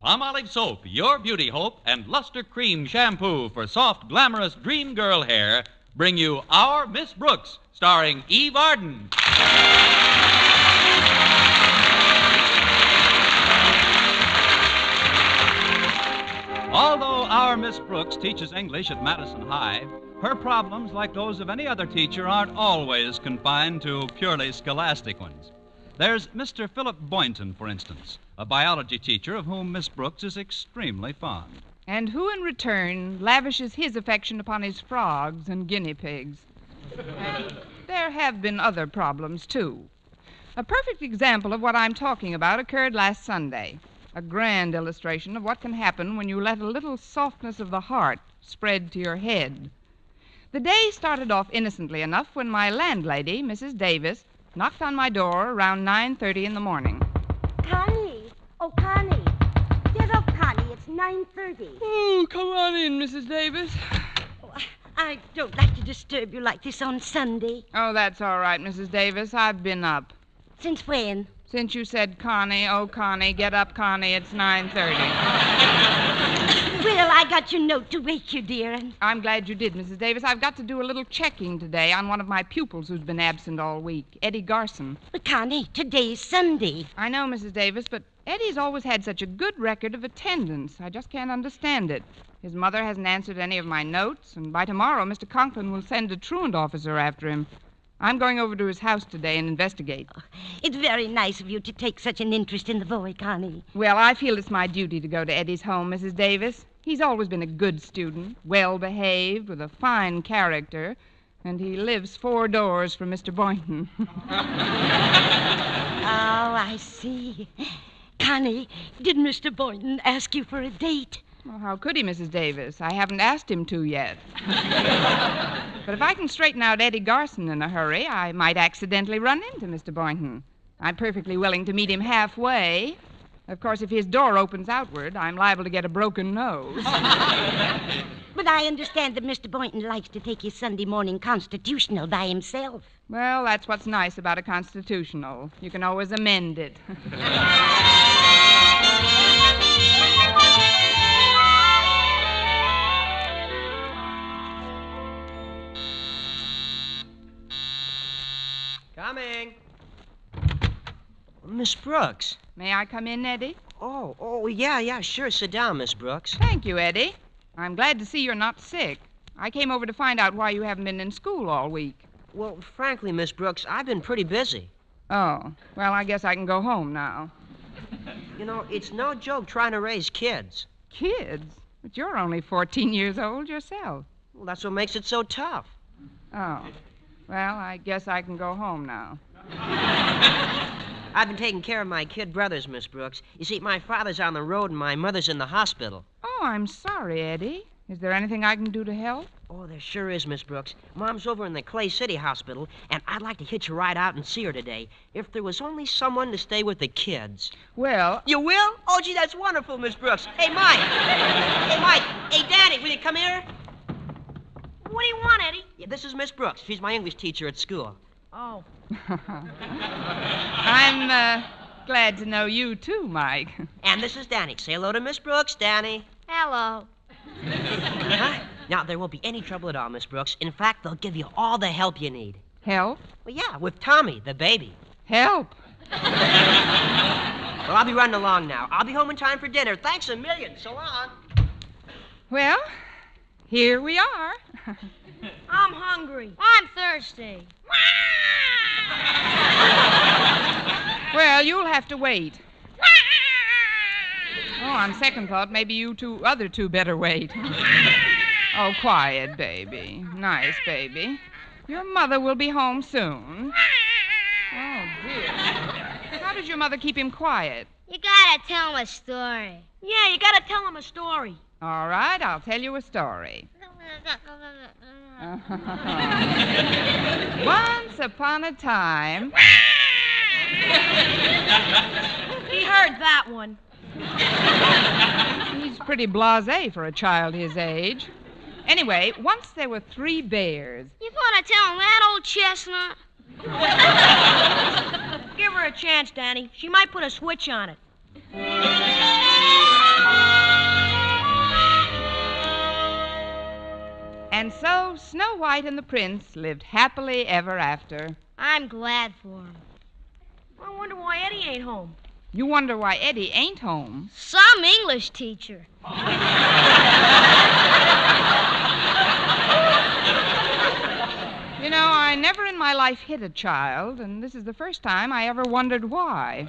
Palmolive Soap, your beauty hope, and Luster Cream Shampoo for soft, glamorous dream girl hair bring you Our Miss Brooks, starring Eve Arden. Although our Miss Brooks teaches English at Madison High, her problems, like those of any other teacher, aren't always confined to purely scholastic ones. There's Mr. Philip Boynton, for instance, a biology teacher of whom Miss Brooks is extremely fond. And who, in return, lavishes his affection upon his frogs and guinea pigs. There have been other problems, too. A perfect example of what I'm talking about occurred last Sunday. A grand illustration of what can happen when you let a little softness of the heart spread to your head. The day started off innocently enough when my landlady, Mrs. Davis, knocked on my door around 9:30 in the morning. Connie! Oh, Connie! Get up, Connie. It's 9:30. Oh, come on in, Mrs. Davis. Oh, I don't like to disturb you like this on Sunday. Oh, that's all right, Mrs. Davis. I've been up. Since when? Since you said, Connie, oh, Connie, get up, Connie, it's 9:30. Well, I got your note to wake you, dear, and... I'm glad you did, Mrs. Davis. I've got to do a little checking today on one of my pupils who's been absent all week, Eddie Garson. But, Connie, today's Sunday. I know, Mrs. Davis, but Eddie's always had such a good record of attendance. I just can't understand it. His mother hasn't answered any of my notes, and by tomorrow, Mr. Conklin will send a truant officer after him. I'm going over to his house today and investigate. Oh, it's very nice of you to take such an interest in the boy, Connie. Well, I feel it's my duty to go to Eddie's home, Mrs. Davis. He's always been a good student, well-behaved, with a fine character, and he lives 4 doors from Mr. Boynton. Oh, I see. Connie, did Mr. Boynton ask you for a date? Well, how could he, Mrs. Davis? I haven't asked him to yet. But if I can straighten out Eddie Garson in a hurry, I might accidentally run into Mr. Boynton. I'm perfectly willing to meet him halfway. Of course, if his door opens outward, I'm liable to get a broken nose. But I understand that Mr. Boynton likes to take his Sunday morning constitutional by himself. Well, that's what's nice about a constitutional. You can always amend it. Coming. Miss Brooks. May I come in, Eddie? Oh, yeah, sure. Sit down, Miss Brooks. Thank you, Eddie. I'm glad to see you're not sick. I came over to find out why you haven't been in school all week. Well, frankly, Miss Brooks, I've been pretty busy. Oh, well, I guess I can go home now. You know, it's no joke trying to raise kids. Kids? But you're only 14 years old yourself. Well, that's what makes it so tough. Oh, well, I guess I can go home now. I've been taking care of my kid brothers, Miss Brooks. You see, my father's on the road and my mother's in the hospital. Oh, I'm sorry, Eddie. Is there anything I can do to help? Oh, there sure is, Miss Brooks. Mom's over in the Clay City Hospital, and I'd like to hitch a ride out and see her today. If there was only someone to stay with the kids. Well... You will? Oh, gee, that's wonderful, Miss Brooks. Hey, Mike. Hey, Danny, will you come here? What do you want, Eddie? Yeah, this is Miss Brooks. She's my English teacher at school. Oh. I'm glad to know you, too, Mike. And this is Danny. Say hello to Miss Brooks, Danny. Hello. Huh? Now, there won't be any trouble at all, Miss Brooks. In fact, they'll give you all the help you need. Help? Well, yeah, with Tommy, the baby. Help? Well, I'll be running along now. I'll be home in time for dinner. Thanks a million. So long. Well, here we are. I'm hungry. I'm thirsty. Well, you'll have to wait. Oh, on second thought, maybe you other two better wait. Oh, quiet, baby. Nice, baby. Your mother will be home soon. Oh, dear. How does your mother keep him quiet? You gotta tell him a story. Yeah, you gotta tell him a story. All right, I'll tell you a story. Once upon a time... He heard that one. He's pretty blasé for a child his age. Anyway, once there were 3 bears. You gonna tell him that, old chestnut? Give her a chance, Danny. She might put a switch on it. And so Snow White and the Prince lived happily ever after. I'm glad for him. I wonder why Eddie ain't home. You wonder why Eddie ain't home. Some English teacher. You know, I never in my life hit a child, and this is the first time I ever wondered why.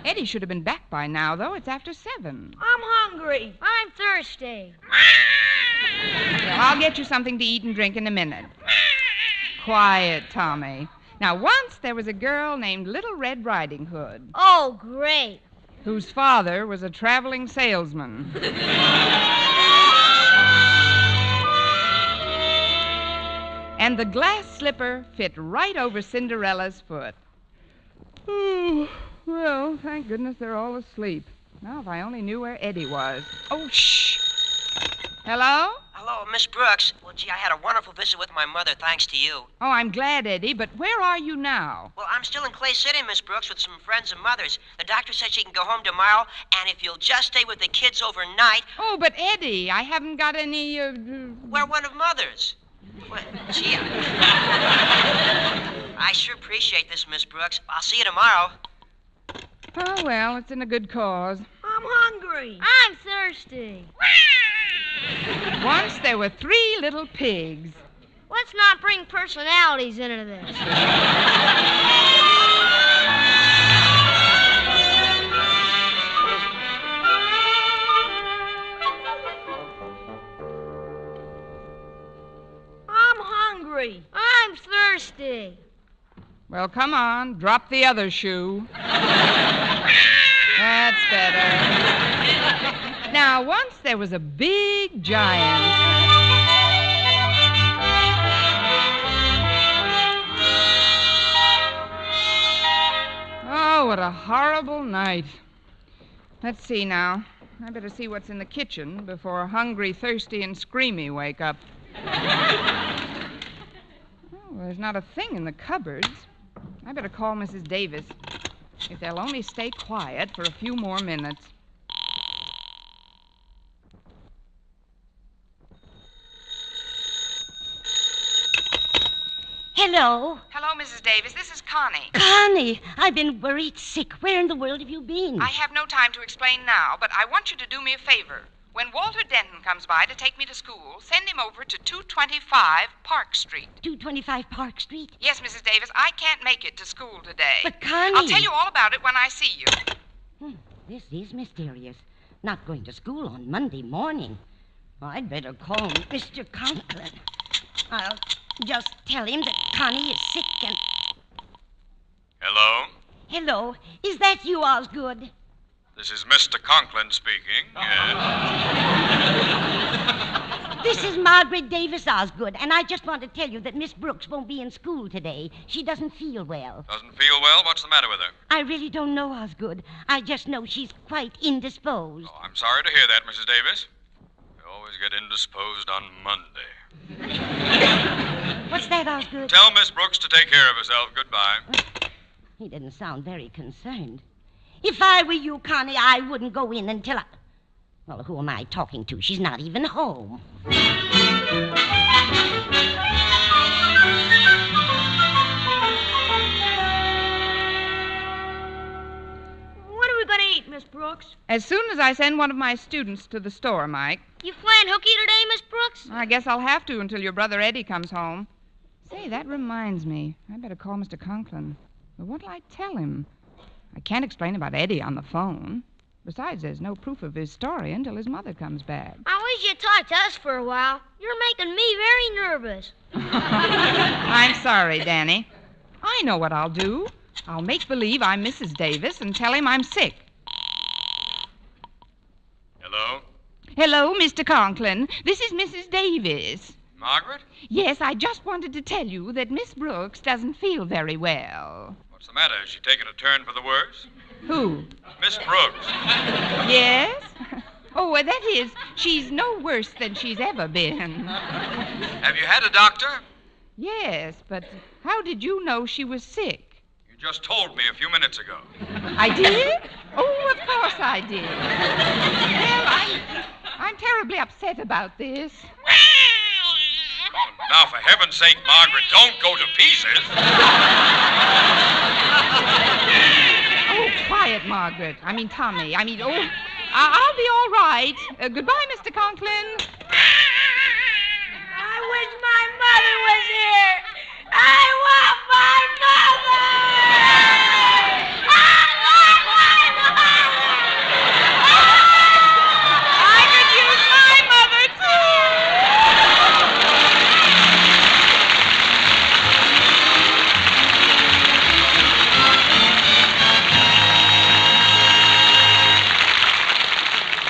Eddie should have been back by now, though. It's after 7. I'm hungry. I'm thirsty. Well, I'll get you something to eat and drink in a minute. Quiet, Tommy. Now, once there was a girl named Little Red Riding Hood, Oh, great. whose father was a traveling salesman. And the glass slipper fit right over Cinderella's foot. Oh, well, thank goodness they're all asleep. Now, if I only knew where Eddie was. Oh, shh. Hello? Hello, Miss Brooks. Well, gee, I had a wonderful visit with my mother, thanks to you. Oh, I'm glad, Eddie, but where are you now? Well, I'm still in Clay City, Miss Brooks, with some friends of mother's. The doctor said she can go home tomorrow, and if you'll just stay with the kids overnight... Oh, but Eddie, I haven't got any, We're one of mother's. Well, gee, I sure appreciate this, Miss Brooks. I'll see you tomorrow. Oh, well, it's in a good cause. I'm hungry. I'm thirsty. Once there were 3 little pigs. Let's not bring personalities into this. I'm hungry. I'm thirsty. Well, come on, drop the other shoe. That's better. Now, once there was a big giant. Oh, what a horrible night. Let's see now. I better see what's in the kitchen before Hungry, Thirsty, and Screamy wake up. Oh, there's not a thing in the cupboards. I better call Mrs. Davis. If they'll only stay quiet for a few more minutes. Hello? Hello, Mrs. Davis. This is Connie. Connie, I've been worried sick. Where in the world have you been? I have no time to explain now, but I want you to do me a favor. When Walter Denton comes by to take me to school, send him over to 225 Park Street. 225 Park Street? Yes, Mrs. Davis, I can't make it to school today. But, Connie... I'll tell you all about it when I see you. This is mysterious. Not going to school on Monday morning. I'd better call Mr. Conklin. I'll just tell him that Connie is sick and... Hello? Hello. Is that you, Osgood? This is Mr. Conklin speaking. Yes. This is Margaret Davis Osgood, and I just want to tell you that Miss Brooks won't be in school today. She doesn't feel well. Doesn't feel well? What's the matter with her? I really don't know, Osgood. I just know she's quite indisposed. Oh, I'm sorry to hear that, Mrs. Davis. You always get indisposed on Monday. What's that, Osgood? Tell Miss Brooks to take care of herself. Goodbye. He didn't sound very concerned. If I were you, Connie, I wouldn't go in until I... Well, who am I talking to? She's not even home. What are we going to eat, Miss Brooks? As soon as I send one of my students to the store, Mike. You playing hooky today, Miss Brooks? I guess I'll have to until your brother Eddie comes home. Say, that reminds me. I better call Mr. Conklin. But what'll I tell him? I can't explain about Eddie on the phone. Besides, there's no proof of his story until his mother comes back. I wish you'd talk to us for a while. You're making me very nervous. I'm sorry, Danny. I know what I'll do. I'll make believe I'm Mrs. Davis and tell him I'm sick. Hello? Hello, Mr. Conklin. This is Mrs. Davis. Margaret? Yes, I just wanted to tell you that Miss Brooks doesn't feel very well. What's the matter? Has she taken a turn for the worse? Who? Miss Brooks. Yes? Oh, well, that is, she's no worse than she's ever been. Have you had a doctor? Yes, but how did you know she was sick? You just told me a few minutes ago. I did? Oh, of course I did. Well, I'm terribly upset about this. Now, for heaven's sake, Margaret, don't go to pieces. Oh, quiet, Margaret. Tommy. I'll be all right. Goodbye, Mr. Conklin. I wish my mother was here. I want my mother. I want my mother. I could use my mother, too.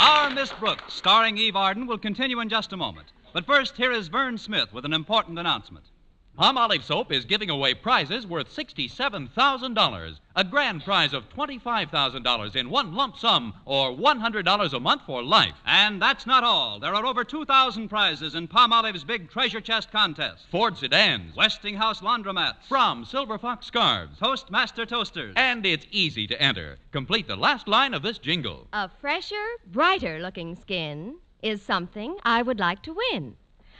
Our Miss Brooks, starring Eve Arden, will continue in just a moment. But first, here is Vern Smith with an important announcement. Palmolive Soap is giving away prizes worth $67,000. A grand prize of $25,000 in one lump sum, or $100 a month for life. And that's not all. There are over 2,000 prizes in Palmolive's big treasure chest contest. Ford sedans, Westinghouse laundromats, from Silver Fox scarves, Toastmaster toasters. and it's easy to enter. Complete the last line of this jingle. A fresher, brighter-looking skin is something I would like to win.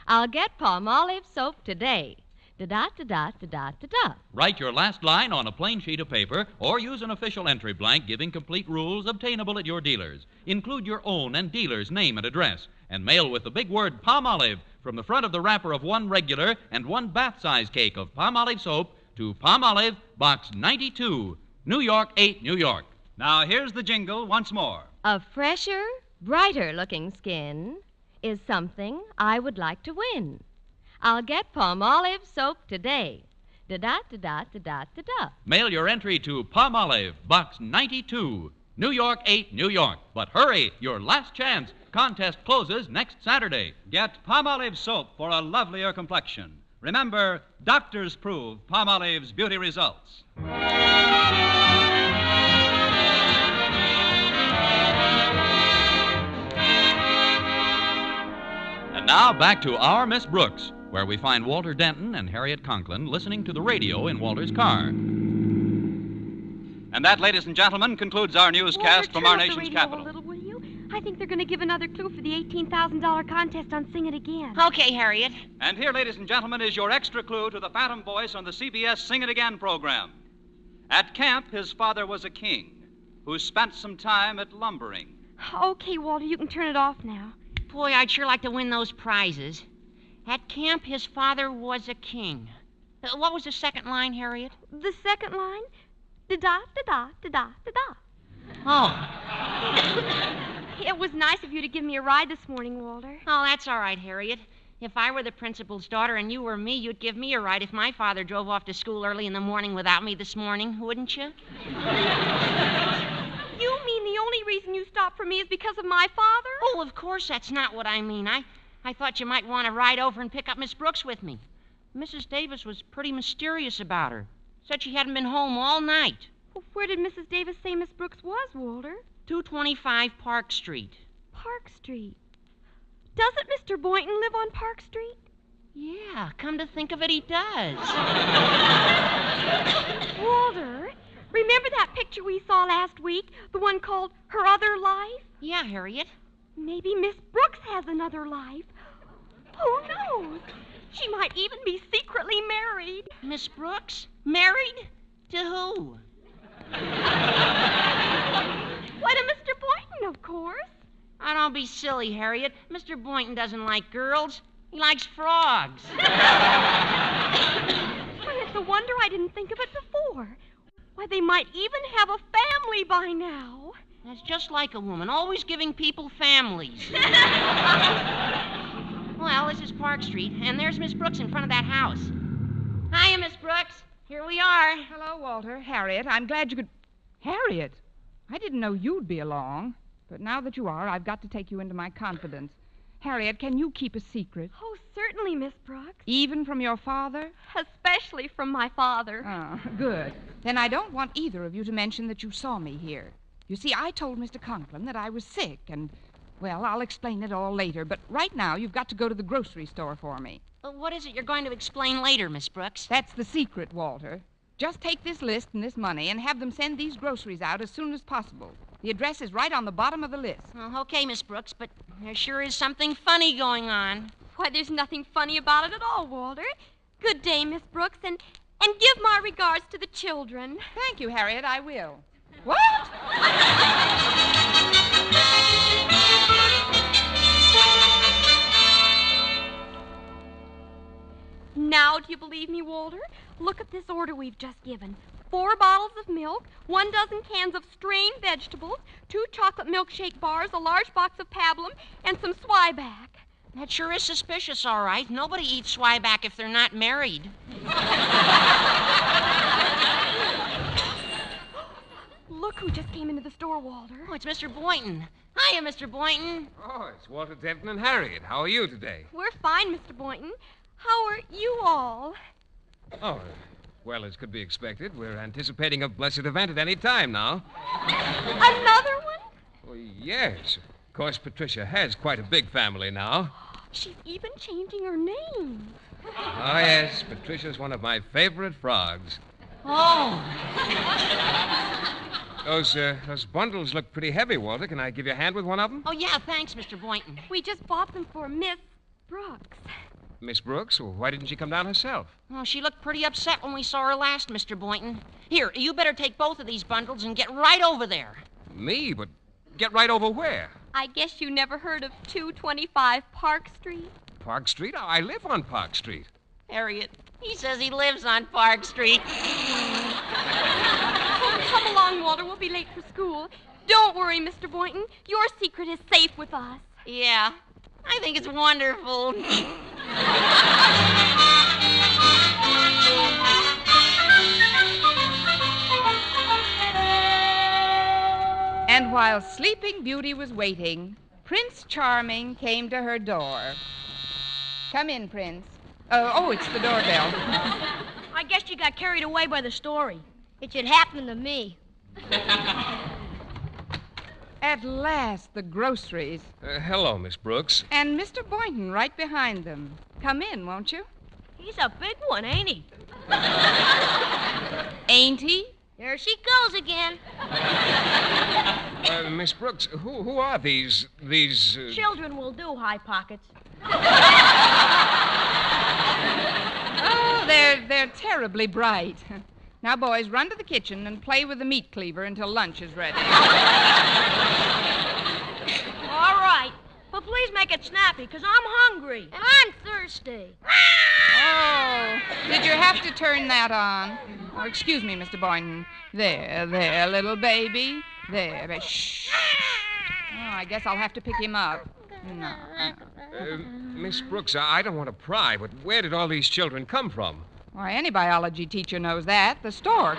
I'll get Palmolive soap today. Da-da-da-da-da-da-da-da. Write your last line on a plain sheet of paper or use an official entry blank giving complete rules obtainable at your dealers. Include your own and dealer's name and address and mail with the big word Palmolive from the front of the wrapper of one regular and one bath-size cake of Palmolive soap to Palmolive, Box 92, New York 8, New York. Now, here's the jingle once more. A fresher, brighter-looking skin is something I would like to win. I'll get Palmolive soap today. Da-da-da-da-da-da-da. Mail your entry to Palmolive, Box 92, New York 8, New York. But hurry, your last chance. Contest closes next Saturday. Get Palmolive soap for a lovelier complexion. Remember, doctors prove Palmolive's beauty results. And now back to Our Miss Brooks, where we find Walter Denton and Harriet Conklin listening to the radio in Walter's car. And that, ladies and gentlemen, concludes our newscast from our nation's capital. A little, will you? I think they're going to give another clue for the $18,000 contest on Sing It Again. Okay, Harriet. And here, ladies and gentlemen, is your extra clue to the Phantom Voice on the CBS Sing It Again program. At camp, his father was a king who spent some time at lumbering. Okay, Walter, you can turn it off now. Boy, I'd sure like to win those prizes. At camp, his father was a king. What was the second line, Harriet? The second line? Da-da-da-da-da-da-da-da. Oh. It was nice of you to give me a ride this morning, Walter. Oh, that's all right, Harriet. If I were the principal's daughter and you were me, you'd give me a ride if my father drove off to school early in the morning without me this morning, wouldn't you? You mean the only reason you stopped for me is because of my father? Oh, of course that's not what I mean. I thought you might want to ride over and pick up Miss Brooks with me. Mrs. Davis was pretty mysterious about her. Said she hadn't been home all night. Well, where did Mrs. Davis say Miss Brooks was, Walter? 225 Park Street. Park Street. Doesn't Mr. Boynton live on Park Street? Yeah, come to think of it, he does. Walter, remember that picture we saw last week? The one called Her Other Life? Yeah, Harriet. Maybe Miss Brooks has another life. Who knows? She might even be secretly married. Miss Brooks? Married? To who? Why, to Mr. Boynton, of course. Oh, don't be silly, Harriet. Mr. Boynton doesn't like girls. He likes frogs. Well, it's a wonder I didn't think of it before. Why, they might even have a family by now. That's just like a woman, always giving people families. Well, this is Park Street, and there's Miss Brooks in front of that house. Hiya, Miss Brooks. Here we are. Hello, Walter. Harriet, I'm glad you could... Harriet, I didn't know you'd be along. But now that you are, I've got to take you into my confidence. Harriet, can you keep a secret? Oh, certainly, Miss Brooks. Even from your father? Especially from my father. Oh, good. Then I don't want either of you to mention that you saw me here. You see, I told Mr. Conklin that I was sick, and, well, I'll explain it all later. But right now, you've got to go to the grocery store for me. What is it you're going to explain later, Miss Brooks? That's the secret, Walter. Just take this list and this money and have them send these groceries out as soon as possible. The address is right on the bottom of the list. Well, okay, Miss Brooks, but there sure is something funny going on. Why, there's nothing funny about it at all, Walter. Good day, Miss Brooks, and give my regards to the children. Thank you, Harriet, I will. What? Now, do you believe me, Walter? Look at this order we've just given. 4 bottles of milk, 1 dozen cans of strained vegetables, 2 chocolate milkshake bars, a large box of pablum, and some Swyback. That sure is suspicious, all right. Nobody eats Swyback if they're not married. Look who just came into the store, Walter. Oh, it's Mr. Boynton. Hiya, Mr. Boynton. Oh, it's Walter Denton and Harriet. How are you today? We're fine, Mr. Boynton. How are you all? Oh, well, as could be expected, we're anticipating a blessed event at any time now. Another one? Well, yes. Of course, Patricia has quite a big family now. She's even changing her name. Oh, yes, Patricia's one of my favorite frogs. Oh. Those bundles look pretty heavy, Walter. Can I give you a hand with one of them? Oh, yeah, thanks, Mr. Boynton. We just bought them for Miss Brooks. Miss Brooks? Well, why didn't she come down herself? Oh, she looked pretty upset when we saw her last, Mr. Boynton. Here, you better take both of these bundles and get right over there. Me? But get right over where? I guess you never heard of 225 Park Street? Park Street? I live on Park Street. Harriet, he says he lives on Park Street. Oh, come along, Walter. We'll be late for school. Don't worry, Mr. Boynton. Your secret is safe with us. Yeah, I think it's wonderful. And while Sleeping Beauty was waiting, Prince Charming came to her door. Come in, Prince. Oh, it's the doorbell. I guess you got carried away by the story. It should happen to me. At last, the groceries. Hello, Miss Brooks. And Mr. Boynton right behind them. Come in, won't you? He's a big one, ain't he? Ain't he? There she goes again. Miss Brooks, who are these... Children will do, High Pockets. Oh, they're terribly bright. Now, boys, run to the kitchen and play with the meat cleaver until lunch is ready. All right. But please make it snappy, because I'm hungry. And I'm thirsty. Oh, did you have to turn that on? Oh, excuse me, Mr. Boynton. There, little baby. There. Shh. Oh, I guess I'll have to pick him up. No. Miss Brooks, I don't want to pry, but where did all these children come from? Why, any biology teacher knows that. The stork.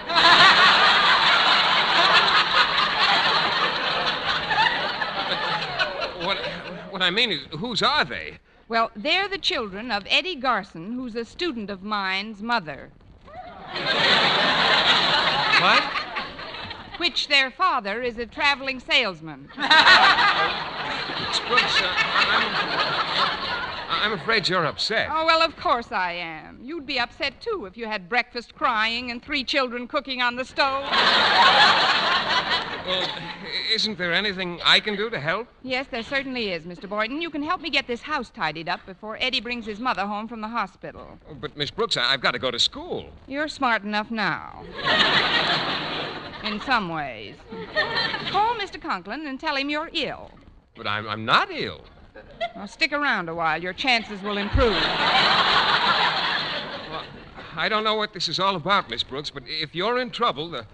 What I mean is, whose are they? Well, they're the children of Eddie Garson, who's a student of mine's mother. What? Which their father is a traveling salesman. Miss Brooks, I'm afraid you're upset. Oh, well, of course I am. You'd be upset, too, if you had breakfast crying and 3 children cooking on the stove. Well, isn't there anything I can do to help? Yes, there certainly is, Mr. Boynton. You can help me get this house tidied up before Eddie brings his mother home from the hospital. Oh, but, Miss Brooks, I've got to go to school. You're smart enough now. In some ways. Call Mr. Conklin and tell him you're ill. But I'm not ill. Well, stick around a while. Your chances will improve. Well, I don't know what this is all about, Miss Brooks, but if you're in trouble, the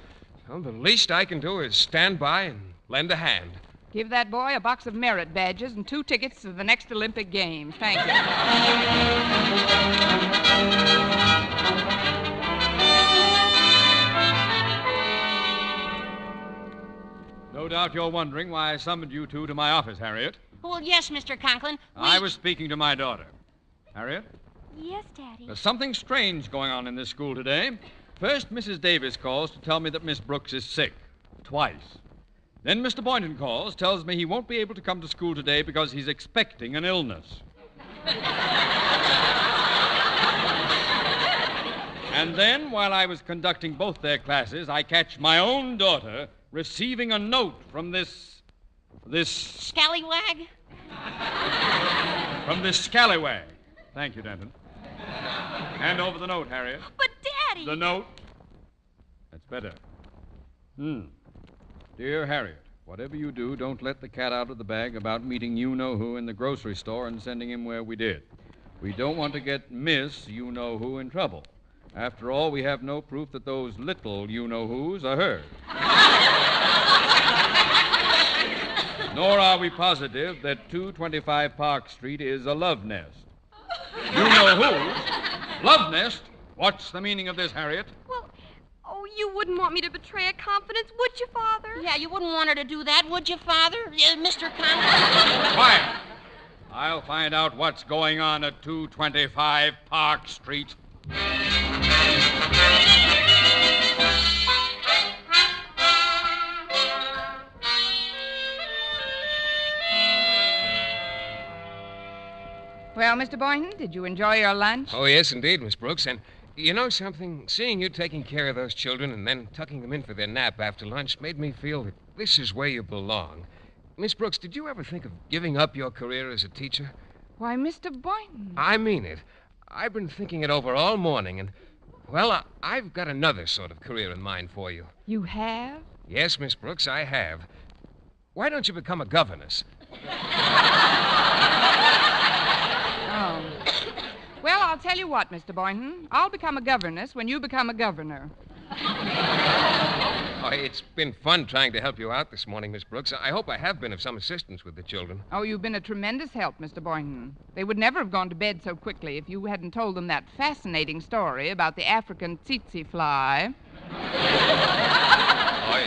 least I can do is stand by and lend a hand. Give that boy a box of merit badges and 2 tickets to the next Olympic Games. Thank you. No doubt you're wondering why I summoned you two to my office, Harriet. Well, yes, Mr. Conklin. I was speaking to my daughter. Harriet? Yes, Daddy. There's something strange going on in this school today. First, Mrs. Davis calls to tell me that Miss Brooks is sick. Twice. Then Mr. Boynton calls, tells me he won't be able to come to school today because he's expecting an illness. And then, while I was conducting both their classes, I catch my own daughter receiving a note from this Scallywag? From this scallywag. Thank you, Denton. Hand over the note, Harriet. But, Daddy... The note. That's better. Dear Harriet, whatever you do, don't let the cat out of the bag about meeting you-know-who in the grocery store and sending him where we did. We don't want to get Miss You-know-who in trouble. After all, we have no proof that those little you-know-whos are hers. Nor are we positive that 225 Park Street is a love nest. You-know-whos? Love nest? What's the meaning of this, Harriet? Well, you wouldn't want me to betray a confidence, would you, Father? Yeah, you wouldn't want her to do that, would you, Father? Mr. Conklin? Quiet! I'll find out what's going on at 225 Park Street. Well, Mr. Boynton, did you enjoy your lunch? Oh, yes, indeed, Miss Brooks. And you know something? Seeing you taking care of those children and then tucking them in for their nap after lunch made me feel that this is where you belong. Miss Brooks, did you ever think of giving up your career as a teacher? Why, Mr. Boynton. I mean it. I've been thinking it over all morning, and, well, I've got another sort of career in mind for you. You have? Yes, Miss Brooks, I have. Why don't you become a governess? Oh. Well, I'll tell you what, Mr. Boynton. I'll become a governess when you become a governor. Oh, it's been fun trying to help you out this morning, Miss Brooks. I hope I have been of some assistance with the children. Oh, you've been a tremendous help, Mr. Boynton. They would never have gone to bed so quickly if you hadn't told them that fascinating story about the African tsetse fly. Oh,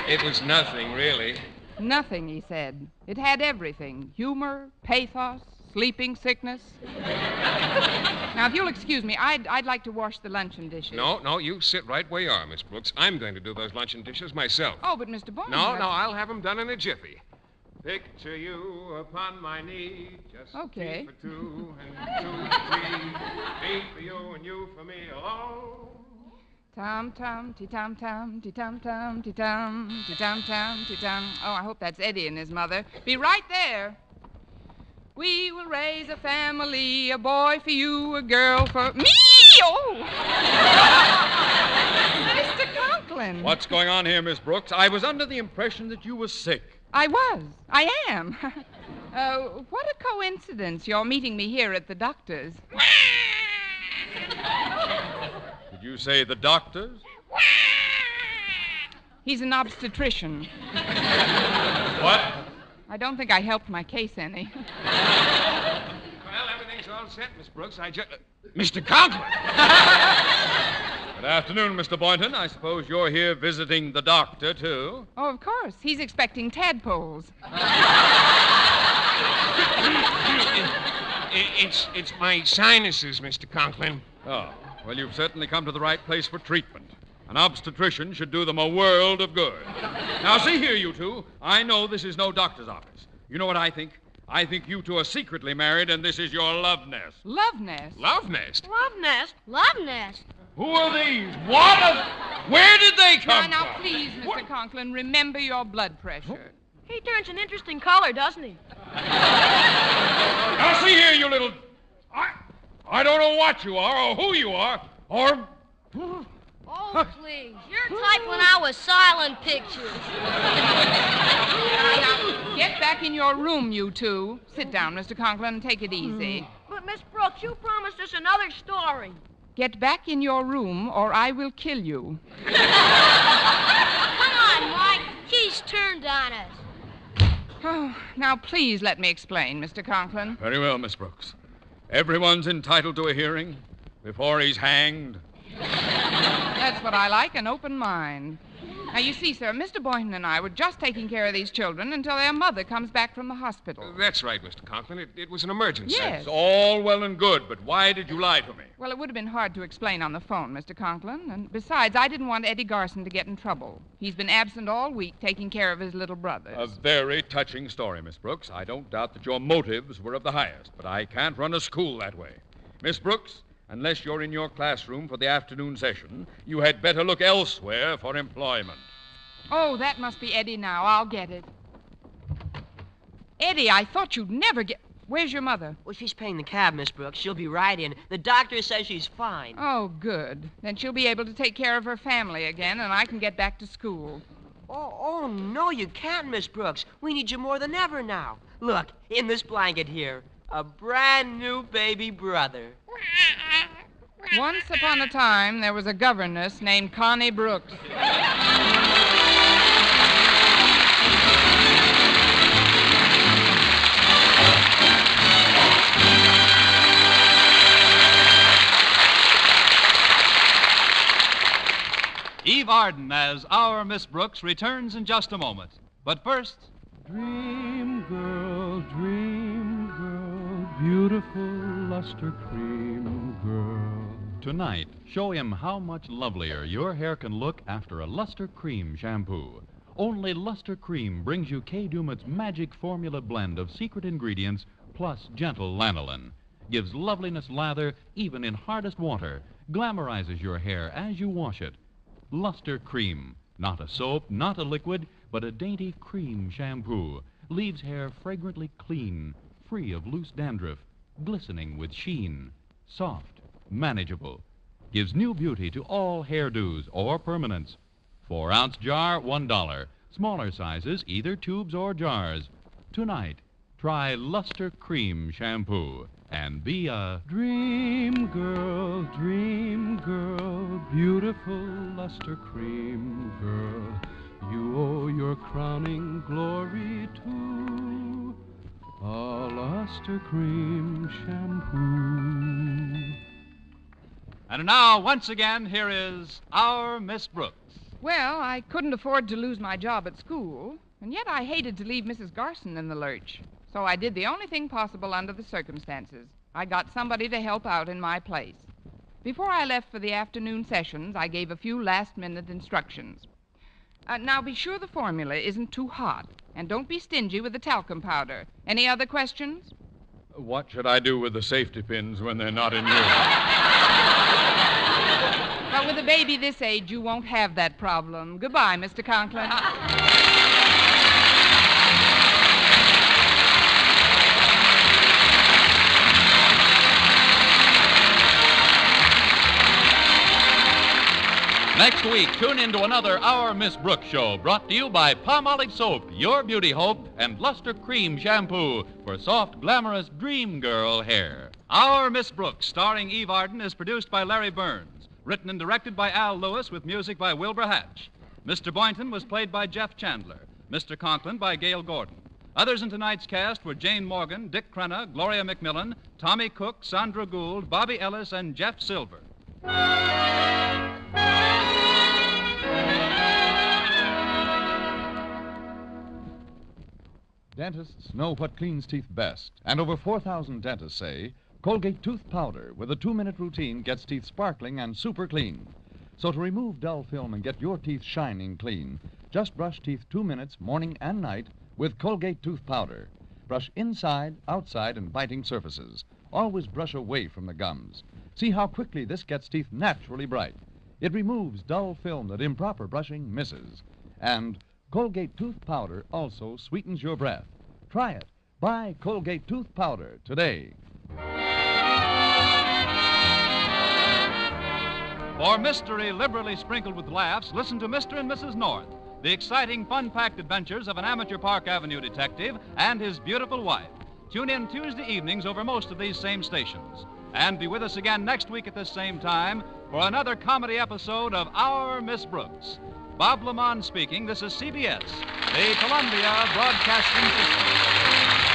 it was nothing, really. Nothing, he said. It had everything. Humor, pathos, sleeping sickness. Now, if you'll excuse me, I'd like to wash the luncheon dishes. No, you sit right where you are, Miss Brooks. I'm going to do those luncheon dishes myself. Oh, but Mr. Boynton... No, I'll have them done in a jiffy. Picture you upon my knee, just okay. tea for two and two for three, me for you and you for me alone. Tom, ti-tom, ti-tom, ti-tom, ti-tom, ti-tom. Oh, I hope that's Eddie and his mother. Be right there. We will raise a family, a boy for you, a girl for me. Oh! Mr. Conklin. What's going on here, Miss Brooks? I was under the impression that you were sick. I was. I am. What a coincidence you're meeting me here at the doctor's. Did you say the doctor's? He's an obstetrician. What? I don't think I helped my case any. Well, everything's all set, Miss Brooks. Mr. Conklin! Good afternoon, Mr. Boynton. I suppose you're here visiting the doctor, too? Oh, of course. He's expecting tadpoles. It's my sinuses, Mr. Conklin. Oh, well, you've certainly come to the right place for treatment. An obstetrician should do them a world of good. Now, see here, you two. I know this is no doctor's office. You know what I think? I think you two are secretly married, and this is your love nest. Love nest? Love nest? Love nest? Love nest? Who are these? Where did they come from? Now, please, Mr. Conklin, remember your blood pressure. He turns an interesting color, doesn't he? Now, see here, you little... I don't know what you are, or who you are, or... Oh, please. Your type when I was silent pictures. Now, get back in your room, you two. Sit down, Mr. Conklin, and take it easy. But, Miss Brooks, you promised us another story. Get back in your room, or I will kill you. Come on, Mike. He's turned on us. Oh, now, please let me explain, Mr. Conklin. Very well, Miss Brooks. Everyone's entitled to a hearing before he's hanged. That's what I like, an open mind. Now, you see, sir, Mr. Boynton and I were just taking care of these children until their mother comes back from the hospital. That's right, Mr. Conklin. It was an emergency. Yes. It's all well and good, but why did you lie to me? Well, it would have been hard to explain on the phone, Mr. Conklin. And besides, I didn't want Eddie Garson to get in trouble. He's been absent all week taking care of his little brothers. A very touching story, Miss Brooks. I don't doubt that your motives were of the highest, but I can't run a school that way. Miss Brooks, unless you're in your classroom for the afternoon session, you had better look elsewhere for employment. Oh, that must be Eddie now. I'll get it. Eddie, I thought you'd never get... Where's your mother? Well, she's paying the cab, Miss Brooks. She'll be right in. The doctor says she's fine. Oh, good. Then she'll be able to take care of her family again, and I can get back to school. Oh, no, you can't, Miss Brooks. We need you more than ever now. Look, in this blanket here, a brand new baby brother. Once upon a time, there was a governess named Connie Brooks. Eve Arden as our Miss Brooks returns in just a moment. But first... Dream girl, beautiful luster cream girl. Tonight, show him how much lovelier your hair can look after a Luster Cream shampoo. Only Luster Cream brings you Kay Daumit's magic formula blend of secret ingredients plus gentle lanolin. Gives loveliness lather even in hardest water. Glamorizes your hair as you wash it. Luster Cream. Not a soap, not a liquid, but a dainty cream shampoo. Leaves hair fragrantly clean, free of loose dandruff, glistening with sheen. Soft, manageable. Gives new beauty to all hairdos or permanents. 4-ounce jar, $1. Smaller sizes, either tubes or jars. Tonight, try Luster Cream shampoo and be a Dream girl, beautiful luster cream girl. You owe your crowning glory to a luster cream shampoo. And now, once again, here is our Miss Brooks. Well, I couldn't afford to lose my job at school, and yet I hated to leave Mrs. Garson in the lurch. So I did the only thing possible under the circumstances. I got somebody to help out in my place. Before I left for the afternoon sessions, I gave a few last-minute instructions. Now, be sure the formula isn't too hot, and don't be stingy with the talcum powder. Any other questions? What should I do with the safety pins when they're not in use? But with a baby this age, you won't have that problem. Goodbye, Mr. Conklin. Next week, tune in to another Our Miss Brooks show, brought to you by Palmolive Soap, your beauty hope, and Luster Cream Shampoo for soft, glamorous dream girl hair. Our Miss Brooks, starring Eve Arden, is produced by Larry Burns. Written and directed by Al Lewis with music by Wilbur Hatch. Mr. Boynton was played by Jeff Chandler. Mr. Conklin by Gail Gordon. Others in tonight's cast were Jane Morgan, Dick Crenna, Gloria McMillan, Tommy Cook, Sandra Gould, Bobby Ellis, and Jeff Silver. Dentists know what cleans teeth best, and over 4,000 dentists say Colgate Tooth Powder with a 2-minute routine gets teeth sparkling and super clean. So to remove dull film and get your teeth shining clean, just brush teeth 2 minutes morning and night with Colgate Tooth Powder. Brush inside, outside, and biting surfaces. Always brush away from the gums. See how quickly this gets teeth naturally bright. It removes dull film that improper brushing misses. And Colgate Tooth Powder also sweetens your breath. Try it. Buy Colgate Tooth Powder today. For mystery liberally sprinkled with laughs, listen to Mr. and Mrs. North, the exciting, fun-packed adventures of an amateur Park Avenue detective and his beautiful wife. Tune in Tuesday evenings over most of these same stations. And be with us again next week at this same time for another comedy episode of Our Miss Brooks. Bob Lamont speaking. This is CBS, the Columbia Broadcasting System.